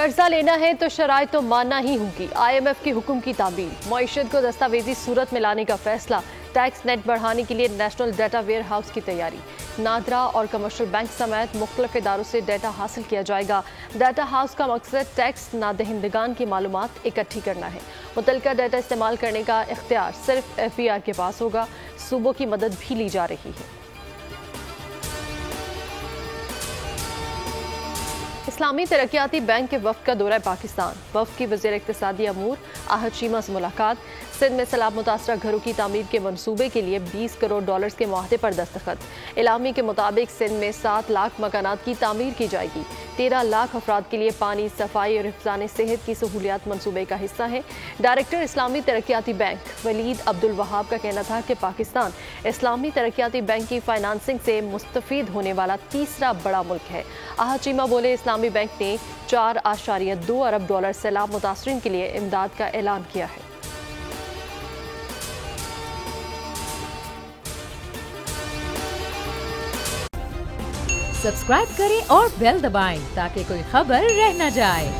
قرضہ لینا ہے تو شرائط تو ماننا ہی ہوگی۔ IMF کے حکم کی تعمیل، معیشت کو دستاویزی صورت میں لانے کا فیصلہ، ٹیکس نیٹ بڑھانے کے لیے نیشنل ڈیٹا ویئر ہاؤس کی تیاری، نادرا اور کمرشل بینک سمیت مختلف اداروں سے ڈیٹا حاصل کیا جائے گا۔ ڈیٹا ہاؤس کا مقصد ٹیکس نادہندگان کی معلومات اکٹھی کرنا ہے۔ متعلقہ ڈیٹا استعمال کرنے کا اختیار صرف FBR کے پاس ہوگا۔ صوبوں کی مدد بھی لی جا رہی ہے۔ اسلامی ترقیاتی بینک کے وفد کا دورہ پاکستان، وفد کی وزیر اقتصادی امور احد شیمہ سے ملاقات، سندھ میں سیلاب متاثرہ گھروں کی تعمیر کے منصوبے کے لیے $20 کروڑ کے معاہدے پر دستخط۔ اعلامیے کے مطابق سندھ میں 7 لاکھ مکانات کی تعمیر کی جائے گی۔ 13 لاکھ افراد کے لیے پانی، صفائی اور حفظان صحت کی سہولیات منصوبے کا حصہ ہیں۔ ڈائریکٹر اسلامی ترقیاتی بینک ولید عبدالوہاب کا کہنا تھا کہ پاکستان اسلامی ترقیاتی بینک کی فائنانسنگ سے مستفید ہونے والا تیسرا بڑا ملک ہے۔ احد شیمہ بولے، اسلامی بینک نے $4.2 ارب سیلاب متاثرین کے لیے امداد کا اعلان کیا ہے۔ سبسکرائب کریں اور بیل دبائیں تاکہ کوئی خبر رہ نہ جائے۔